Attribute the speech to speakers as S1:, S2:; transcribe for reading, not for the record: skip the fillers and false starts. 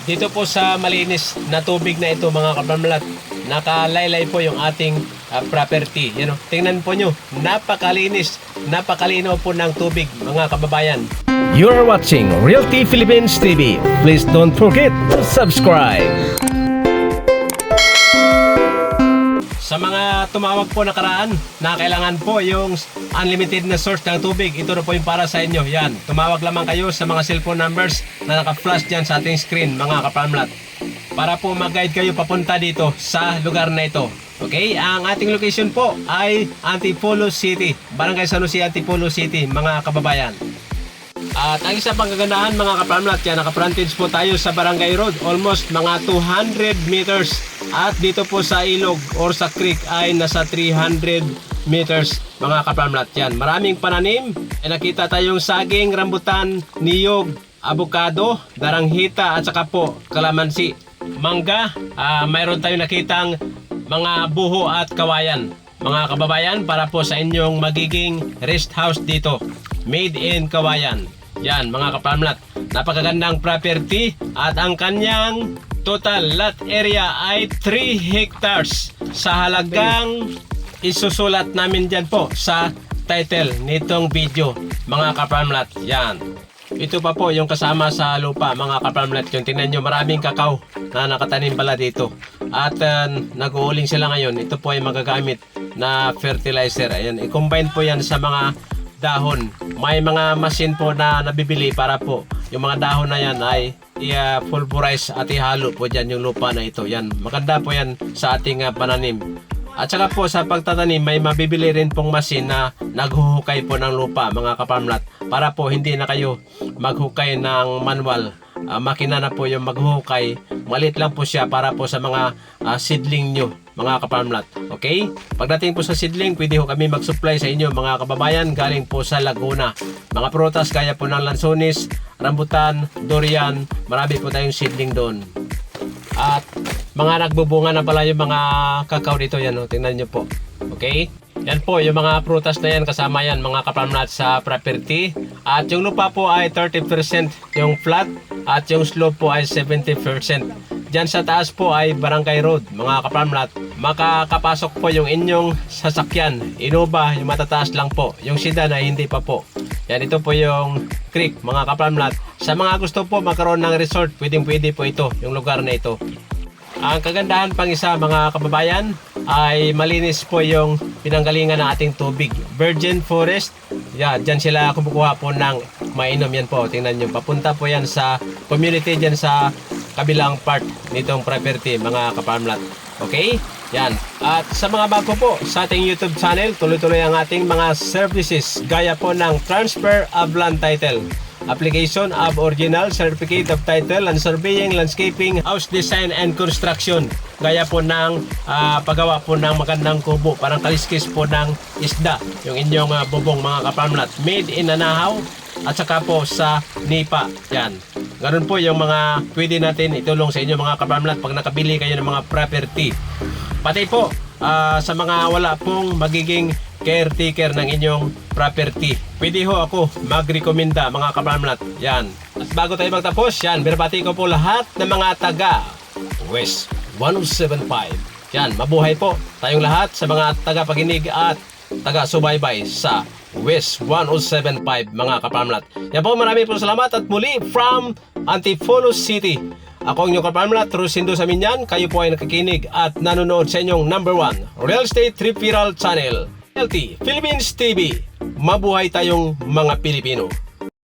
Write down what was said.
S1: Dito po sa malinis na tubig na ito mga kapamlat, nakalaylay po yung ating property. Yan o, tingnan po nyo, napakalinis, napakalinaw po ng tubig mga kababayan.
S2: You are watching Realty Philippines TV. Please don't forget to subscribe.
S1: Sa mga tumawag po nakaraan na kailangan po yung unlimited na source ng tubig, ito na po yung para sa inyo. Yan, tumawag lamang kayo sa mga cellphone numbers na naka-flash dyan sa ating screen mga kapamlat, para po mag-guide kayo papunta dito sa lugar na ito. Okay, ang ating location po ay Antipolo City, Barangay San Jose, Antipolo City mga kababayan. At ang isa pang kagandahan mga kapamlat, yan, naka-frontage po tayo sa Barangay Road, almost mga 200 meters. At dito po sa ilog or sa creek ay nasa 300 meters mga kapamlat. Yan, maraming pananim. Nakita tayong saging, rambutan, niyog, avocado, daranghita at saka po kalamansi, mangga. Mayroon tayong nakitang mga buho at kawayan mga kababayan, para po sa inyong magiging rest house dito, made in kawayan. Yan mga kapamlat, napakagandang property at ang kanyang total lot area ay 3 hectares sa halagang isusulat namin dyan po sa title nitong video mga kapamlat. Yan, ito pa po yung kasama sa lupa mga kapamlat. Yung tingnan nyo, maraming kakao na nakatanim pala dito. At nag-uuling sila ngayon. Ito po ay magagamit na fertilizer. Ayan, i-combine po yan sa mga dahon. May mga machine po na nabibili para po yung mga dahon na yan ay i-pulverize at ihalo po dyan yung lupa na ito. Yan, maganda po yan sa ating pananim. At saka po sa pagtatanim, may mabibili rin pong machine na naghuhukay po ng lupa mga kapamlat, para po hindi na kayo maghukay ng manual. Makina na po yung maghuhukay. Malit lang po siya para po sa mga seedling nyo mga kapamlat. Okay? Pagdating po sa seedling, pwede ho kami mag-supply sa inyo mga kababayan galing po sa Laguna. Mga prutas gaya po ng lansones, rambutan, durian, marami po tayong seedling doon. At mga nagbubunga na pala yung mga kakao dito. Yan o, tingnan nyo po. Okay? Yan po, yung mga prutas na yan, kasama yan mga kapamlat sa property. At yung lupa po ay 30% yung flat at yung slope po ay 70%. Diyan sa taas po ay Barangay Road mga kapamlat. Makakapasok po yung inyong sasakyan. Innova, yung matataas lang po. Yung sedan ay hindi pa po. Yan, ito po yung creek mga kapamlat. Sa mga gusto po magkaroon ng resort, pwede po ito, yung lugar na ito. Ang kagandahan pang isa mga kababayan ay malinis po yung pinanggalingan ng ating tubig. Virgin Forest. Yan, dyan sila kumukuha po ng mainom. Yan po, tingnan nyo. Papunta po yan sa community dyan sa kabilang part nitong property mga kapamlat. Okay? Yan. At sa mga bago po sa ating YouTube channel, tuloy-tuloy ang ating mga services gaya po ng transfer of land title, application of original certificate of title, and surveying, landscaping, house design and construction. Gaya po ng paggawa po ng magandang kubo, parang kaliskis po ng isda, yung inyong bubong mga kapamlat. Made in Anahaw at saka po sa Nipa. Yan. Ganun po yung mga pwede natin itulong sa inyo mga kapamlat pag nakabili kayo ng mga property. Pati po sa mga wala pong magiging caretaker ng inyong property, pwede ho ako magrekomenda mga kapamlat. Yan. At bago tayo magtapos, yan, binabati ko po lahat ng mga taga West 107.5. Yan, mabuhay po tayong lahat sa mga taga-pakinig at taga-subaybay sa West 107.5 mga kapamlat. Yan po, marami po salamat at muli from Antipolo City. Ako ang inyong kapamlat, Rosindo Saminyan. Kayo po ay nakikinig at nanonood sa inyong #1 Real Estate Referral Channel, Realty Philippines TV. Mabuhay tayong mga Pilipino.